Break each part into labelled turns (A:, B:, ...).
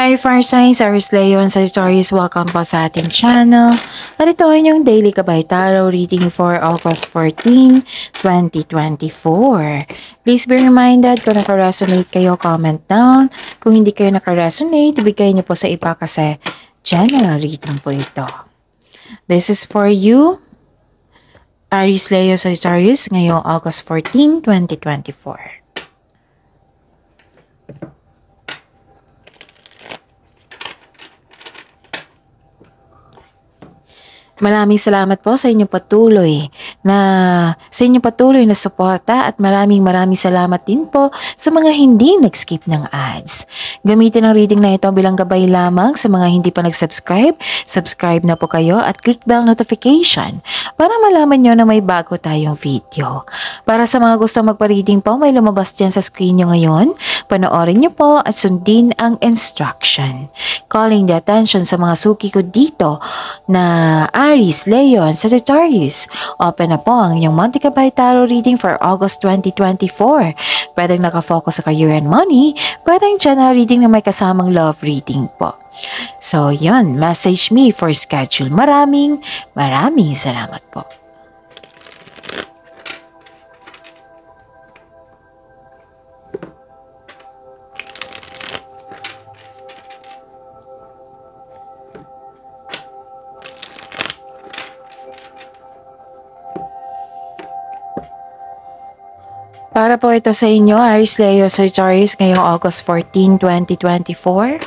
A: Hi Fire Signs, Aries, Leo, and Sagittarius. Welcome po sa ating channel. At ito ay yung Daily Gabay Tarot reading for August 14, 2024. Please be reminded kung naka-resonate kayo, comment down. Kung hindi kayo naka-resonate, ibigay niyo po sa iba kasi general reading po ito. This is for you, Aries, Leo, Sagittarius, ngayong August 14, 2024. Maraming salamat po sa inyong patuloy na suporta at maraming salamat din po sa mga hindi nag-skip ng ads. Gamitin ang reading na ito bilang gabay lamang sa mga hindi pa nag-subscribe. Subscribe na po kayo at click bell notification para malaman nyo na may bago tayong video. Para sa mga gusto magpa-reading po, may lumabas dyan sa screen nyo ngayon. Panoorin nyo po at sundin ang instruction. Calling the attention sa mga suki ko dito na Aries, Leo, and Sagittarius. Open na po ang inyong Monthly Gabay Tarot reading for August 2024. Pwedeng nakafocus sa career and money, pwedeng general reading na may kasamang love reading po. So yun, message me for schedule. Maraming salamat po. Para po ito sa inyo, Aries, Leo, Sagittarius, ngayong August 14, 2024.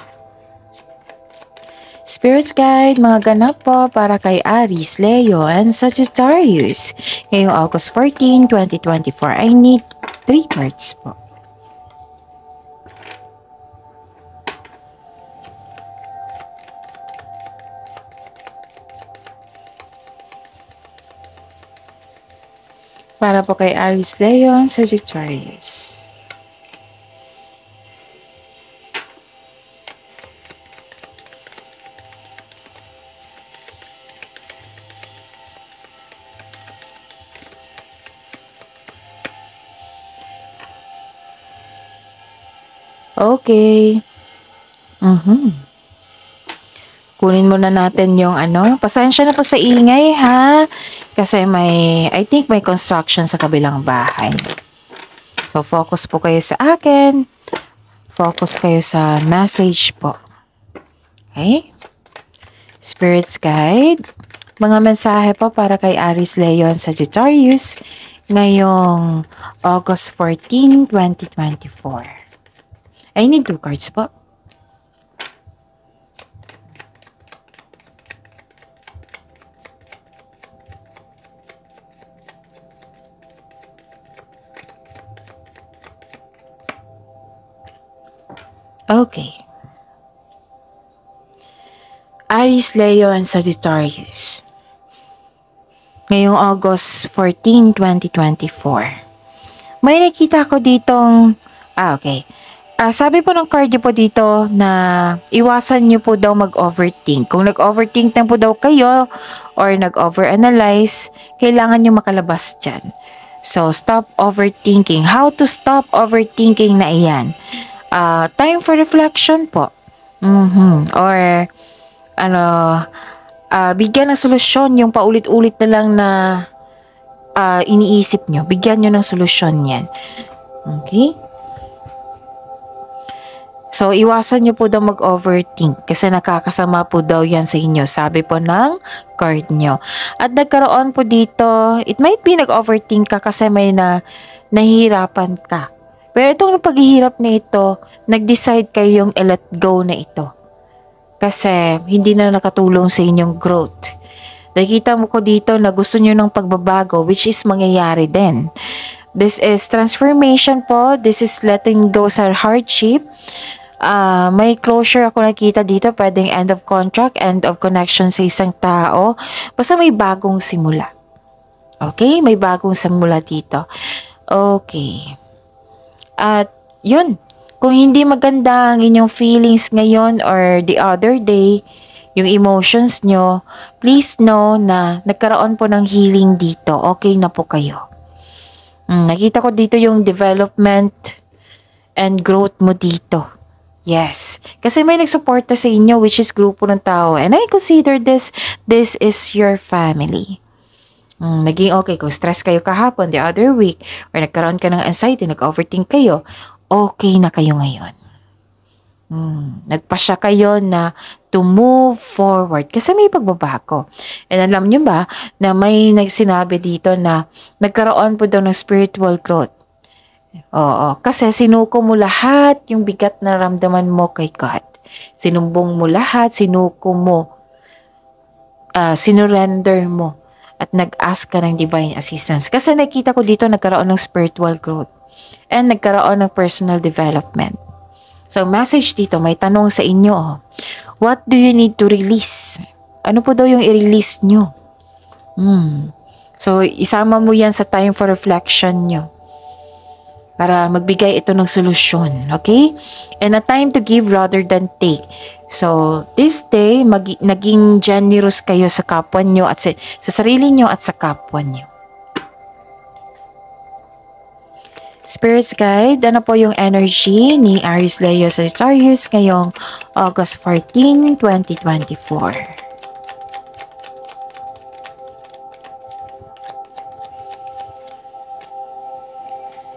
A: Spirits Guide, mga ganap po para kay Aries, Leo, and Sagittarius. Ngayong August 14, 2024. I need 3 cards po. Para po kay Aries, Leo, and Sagittarius. Okay. Kunin muna natin yung pasensya na po sa ingay ha. Kasi I think may construction sa kabilang bahay. So focus po kayo sa akin. Focus kayo sa message po. Okay? Spirits Guide. Mga mensahe po para kay Aries, Leo, and Sagittarius ngayong August 14, 2024. I need 2 cards po. Okay. Aries, Leo, and Sagittarius. Ngayong August 14, 2024. May nakita ko ditong, okay. Sabi po ng card niyo po dito na iwasan niyo po daw mag-overthink. Kung nag-overthink na po daw kayo or nag-overanalyze, kailangan niyo makalabas dyan. So, stop overthinking. How to stop overthinking na iyan? Time for reflection po. Or bigyan ng solusyon yung paulit-ulit na lang na iniisip nyo. Bigyan nyo ng solusyon yan. Okay? So, iwasan nyo po daw mag-overthink kasi nakakasama po daw yan sa inyo. Sabi po ng card nyo. At nagkaroon po dito, it might be nag-overthink ka kasi may nahihirapan ka. Pero itong paghihirap na ito, nag-decide kayo yung let go na ito. Kasi hindi na nakatulong sa inyong growth. Nakita mo ko dito na gusto nyo ng pagbabago, which is mangyayari din. This is transformation po. This is letting go sa hardship. May closure ako nakita dito. Pwedeng end of contract, end of connection sa isang tao. Basta may bagong simula. Okay? May bagong simula dito. Okay. At yun, kung hindi maganda ang inyong feelings ngayon or the other day, yung emotions nyo, please know na nagkaroon po ng healing dito. Okay na po kayo. Nakita ko dito yung development and growth mo dito. Yes. Kasi may nagsuporta sa inyo, which is grupo ng tao. And I consider this is your family. Naging okay kung stress kayo kahapon, the other week, or nagkaroon ka ng anxiety, nag-overthink kayo, okay na kayo ngayon. Nagpasya kayo na to move forward kasi may pagbabago. And alam nyo ba na may nagsinabi dito na nagkaroon po daw ng spiritual growth. Oo, kasi sinuko mo lahat yung bigat na ramdaman mo kay God. Sinumbong mo lahat, sinuko mo, sinurrender mo, at nag-ask ka ng divine assistance. Kasi nakita ko dito nagkaroon ng spiritual growth and nagkaroon ng personal development. So, message dito, may tanong sa inyo. What do you need to release? Ano po daw yung i-release nyo? So, isama mo yan sa time for reflection nyo para magbigay ito ng solusyon, okay? And a time to give rather than take. So, this day, naging generous kayo sa kapwa nyo at sa sarili nyo at sa kapwa nyo. Spirits Guide, ano po yung energy ni Aries, Leo, Sagittarius ngayong August 14, 2024?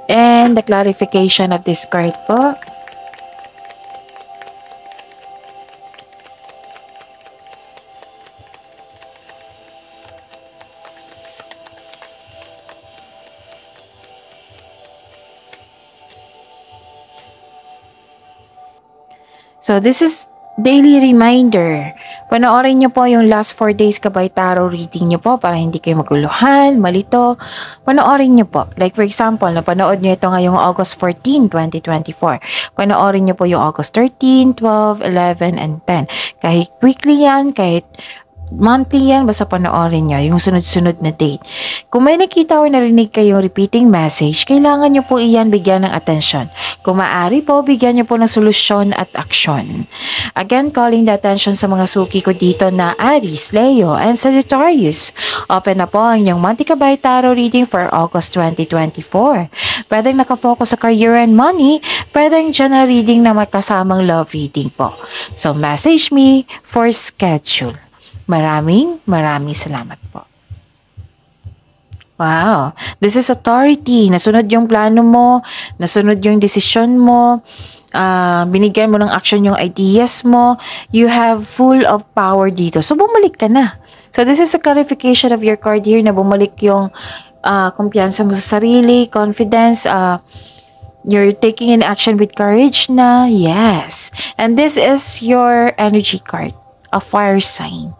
A: And the clarification of this card po. So this is daily reminder. Panoorin nyo po yung last 4 days Kabay Tarot reading nyo po para hindi kayo maguluhan, malito. Panoorin nyo po. Like for example, napanood nyo ito ngayong August 14, 2024. Panoorin nyo po yung August 13, 12, 11, and 10. Kahit weekly yan, kahit monthly yan, basta panoorin nyo yung sunod-sunod na date. Kung may nakita o narinig kayong repeating message, kailangan nyo po iyan bigyan ng atensyon. Kung maaari po, bigyan nyo po ng solusyon at aksyon. Again, calling the attention sa mga suki ko dito na Aries, Leo, and Sagittarius. Open na po ang inyong Monthly Kabay Tarot reading for August 2024. Pwedeng nakafocus sa career and money, pwedeng general reading na may kasamang love reading po. So, message me for schedule. Maraming salamat po. Wow, this is authority. Nasunod yung plano mo, nasunod yung desisyon mo, binigyan mo ng action yung ideas mo, you have full of power dito. So, bumalik ka na. So, this is the clarification of your card here na bumalik yung kumpiyansa mo sa sarili, confidence, you're taking an action with courage na, yes. And this is your energy card, a fire sign.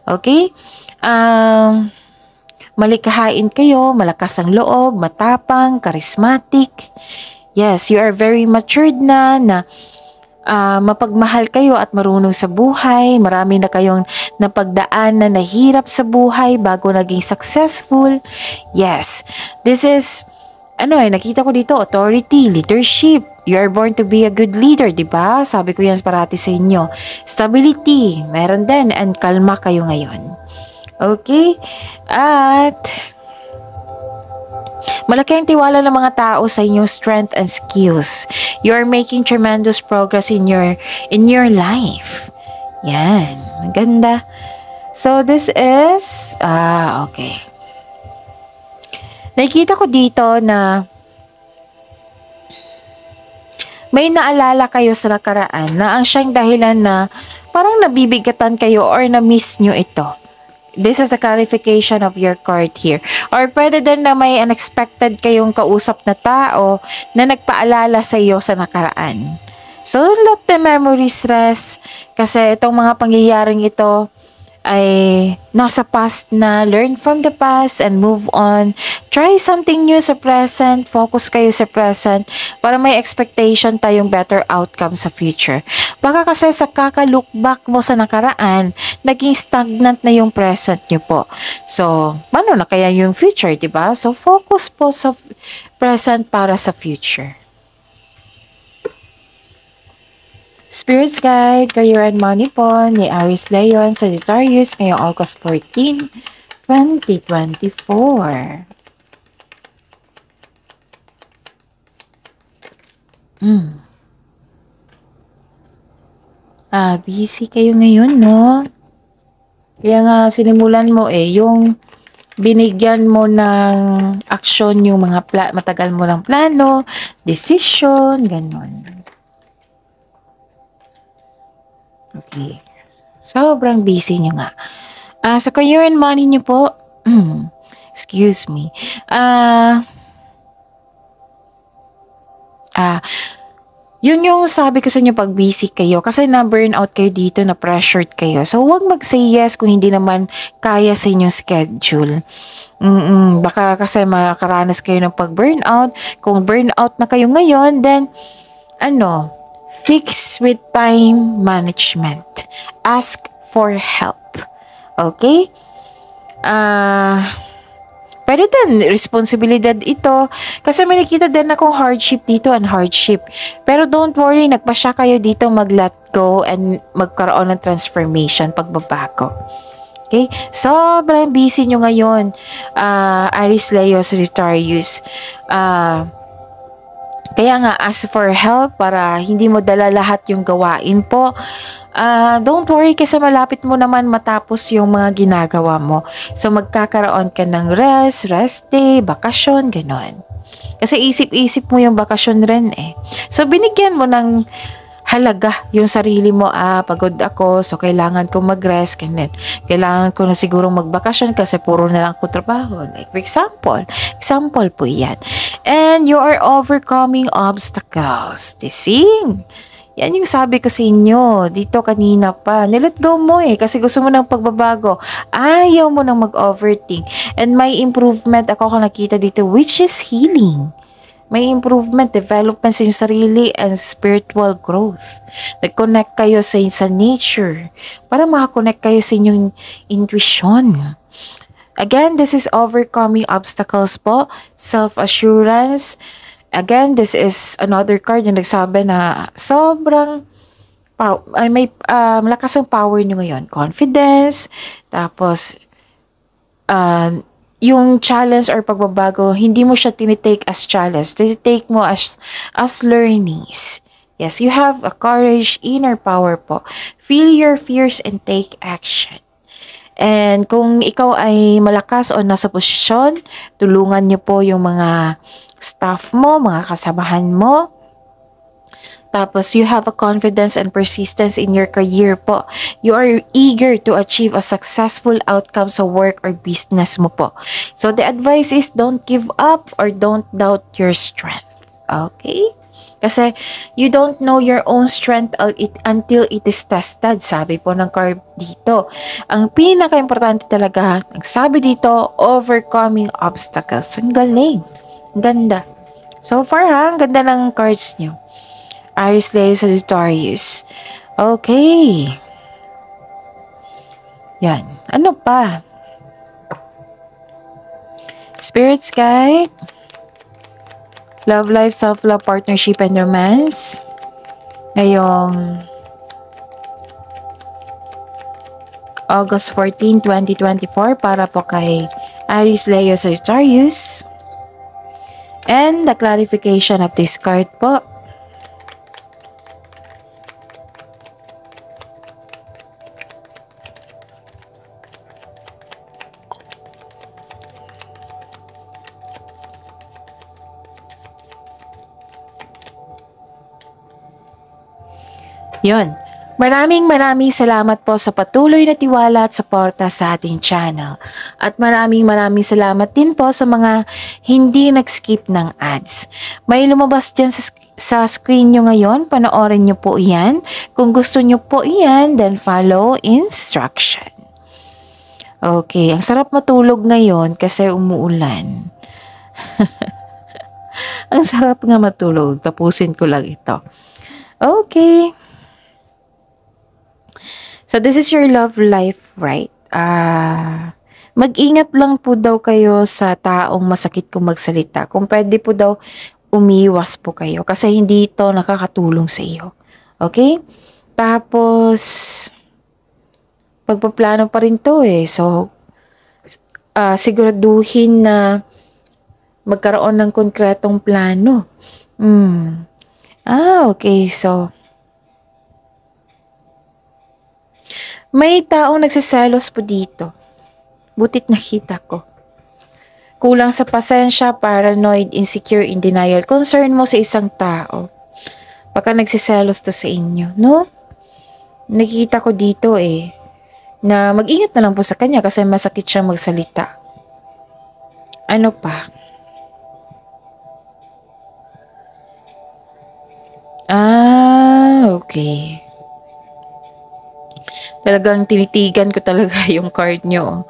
A: Okay? Malikahain kayo, malakas ang loob, matapang, charismatic. Yes, you are very matured na mapagmahal kayo at marunong sa buhay. Marami na kayong napagdaan na nahirap sa buhay bago naging successful. Yes, this is, nakita ko dito, authority, leadership. You are born to be a good leader, di ba? Sabi ko yan parati sa inyo. Stability, meron din, and kalma kayo ngayon. Okay? At malaki ang tiwala ng mga tao sa inyong strength and skills. You are making tremendous progress in your life. Yan, ang ganda. So this is, okay. Nakikita ko dito na may naalala kayo sa nakaraan na ang siyang dahilan na parang nabibigatan kayo or na-miss nyo ito. This is the clarification of your card here. Or pwede din na may unexpected kayong kausap na tao na nagpaalala sa iyo sa nakaraan. So, let the memories rest kasi itong mga pangyayaring ito ay nasa past na. Learn from the past and move on. Try something new sa present. Focus kayo sa present para may expectation tayong better outcome sa future. Baka kasi sa kaka-look back mo sa nakaraan, naging stagnant na yung present nyo po. So, paano na kaya yung future, diba? So, focus po sa present para sa future. Spirits Guide, Career and Money po ni Aries, Leo, and Sagittarius ngayong August 14, 2024. Busy kayo ngayon, no? Kaya nga sinimulan mo yung binigyan mo ng aksyon yung mga matagal mo ng plano, decision, ganon. Okay. Sobrang busy nyo nga. Sa career and money nyo po, excuse me, yun yung sabi ko sa inyo pag busy kayo kasi na-burnout kayo dito, na-pressured kayo. So, huwag mag-say yes kung hindi naman kaya sa inyong schedule. Baka kasi makakaranas kayo ng pag-burnout. Kung burnout na kayo ngayon, then, fix with time management. Ask for help. Okay? Pwede din, responsibilidad ito. Kasi may nakita din akong hardship dito and hardship. Pero don't worry, nagpasya kayo dito mag-let go and magkaroon ng transformation, pagbabago. Okay? Sobrang busy nyo ngayon, Aries, Leo, Sagittarius. Kaya nga, ask for help para hindi mo dala lahat yung gawain po. Don't worry kasi malapit mo naman matapos yung mga ginagawa mo. So, magkakaroon ka ng rest day, bakasyon, ganon. Kasi isip-isip mo yung bakasyon rin eh. So, binigyan mo ng halaga yung sarili mo. Pagod ako, so kailangan ko mag-rest, ganun. Kailangan ko na sigurong magbakasyon kasi puro na lang ko trabaho. Like, for example po yan. And you are overcoming obstacles. Tising! Yan yung sabi ko sa inyo dito kanina pa. Nilet go mo kasi gusto mo ng pagbabago. Ayaw mo nang mag-overthink. And may improvement ako nakita dito which is healing. May improvement, development sa inyong sarili and spiritual growth. Nag-connect kayo sa nature para makakonect kayo sa inyong intuition. Again, this is overcoming obstacles po. Self-assurance. Again, this is another card na nagsabi na sobrang may malakas ang power nyo ngayon. Confidence, tapos yung challenge or pagbabago, hindi mo siya tinitake as challenge. Tinitake mo as learnings. Yes, you have a courage, inner power po. Feel your fears and take action. And kung ikaw ay malakas o nasa posisyon, tulungan niyo po yung mga staff mo, mga kasamahan mo. Tapos, you have a confidence and persistence in your career po. You are eager to achieve a successful outcome sa work or business mo po. So, the advice is don't give up or don't doubt your strength. Okay? Kasi, you don't know your own strength until it is tested. Sabi po ng card dito. Ang pinaka-importante talaga, ang sabi dito, overcoming obstacles. Ang galing. Ang ganda. So far ang ganda ng cards nyo. Aries, Leo, Sagittarius. Okay. Yan. Ano pa? Spirits guide. Love life, self-love, partnership, and romance. Ngayong August 14, 2024 para po kay Aries, Leo, Sagittarius. And the clarification of this card po. Yun. Maraming salamat po sa patuloy na tiwala at suporta sa ating channel. At maraming salamat din po sa mga hindi nag-skip ng ads. May lumabas dyan sa screen nyo ngayon. Panoorin nyo po iyan. Kung gusto nyo po iyan, then follow instruction. Okay. Ang sarap matulog ngayon kasi umuulan. Ang sarap nga matulog. Tapusin ko lang ito. Okay. So, this is your love life, right? Mag-ingat lang po daw kayo sa taong masakit kung magsalita. Kung pwede po daw, umiwas po kayo. Kasi hindi ito nakakatulong sa iyo. Okay? Tapos, pagpaplano pa rin to So, siguraduhin na magkaroon ng konkretong plano. Okay. So, May taong nagsiselos po dito. Butit nakita ko. Kulang sa pasensya, paranoid, insecure, in denial. Concern mo sa isang tao. Baka nagsiselos to sa inyo, no? Nakikita ko dito na mag-ingat na lang po sa kanya kasi masakit siya magsalita. Ano pa? Okay. Talagang tinitigan ko talaga yung card nyo.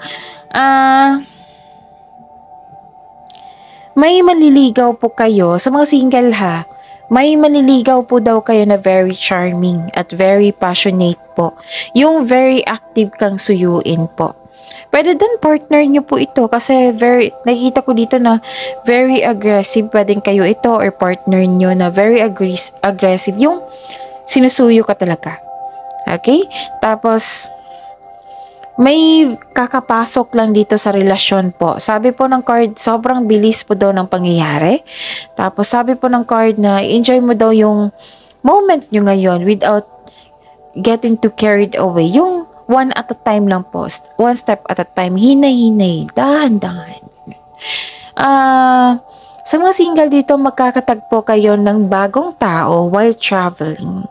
A: May maliligaw po kayo, sa mga single ha, may maliligaw po daw kayo na very charming at very passionate po. Yung very active kang suyuin po. Pwede din partner nyo po ito kasi nakikita ko dito na very aggressive. Pwedeng kayo ito or partner nyo na very aggressive. Yung sinusuyo ka talaga. Okay? Tapos, may kakapasok lang dito sa relasyon po. Sabi po ng card, sobrang bilis po daw ng pangyayari. Tapos sabi po ng card na enjoy mo daw yung moment nyo ngayon without getting too carried away. Yung one at a time lang po. One step at a time. Hinay-hinay. Dahan-dahan. Sa mga single dito, magkakatagpo kayo ng bagong tao while traveling.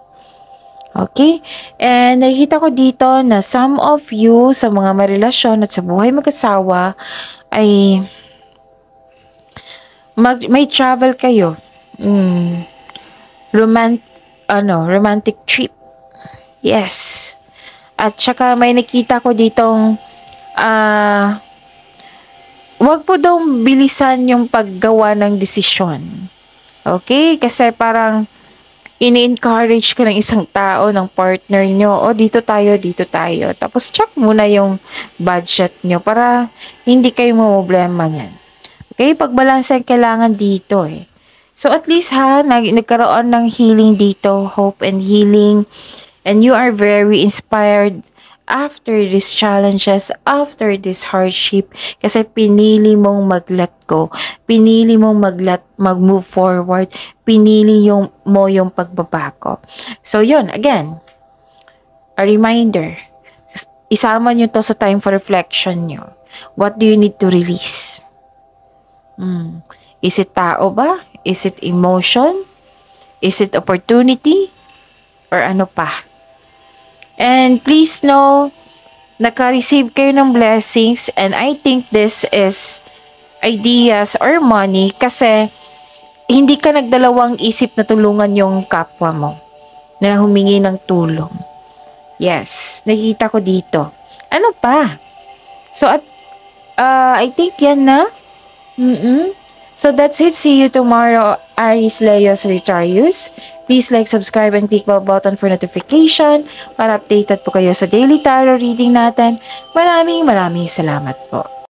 A: Okay? And nakikita ko dito na some of you sa mga marelasyon at sa buhay mag-asawa ay may travel kayo. Romantic trip. Yes. At saka may nakita ko ditong wag po daw bilisan yung paggawa ng desisyon. Okay? Kasi parang ini-encourage ka ng isang tao, ng partner nyo, dito tayo. Tapos check muna yung budget nyo para hindi kayo mamblema niyan. Okay, pagbalanse ang kailangan dito So at least nagkaroon ng healing dito, hope and healing, and you are very inspired after these challenges, after this hardship, kasi pinili mong mag-let go, pinili mong mag-move forward, pinili mo yung pagbabago. So yun, again, a reminder, isama nyo to sa time for reflection nyo. What do you need to release? Is it tao ba? Is it emotion? Is it opportunity? Or ano pa? And please know, naka-receive kayo ng blessings, and I think this is ideas or money kasi hindi ka nagdalawang isip na tulungan yung kapwa mo na humingi ng tulong. Yes, nakita ko dito. Ano pa? So, I think yan na. So, that's it. See you tomorrow, Aries, Leo, Sagittarius. Please like, subscribe, and click the button for notification para updated po kayo sa daily tarot reading natin. Maraming salamat po.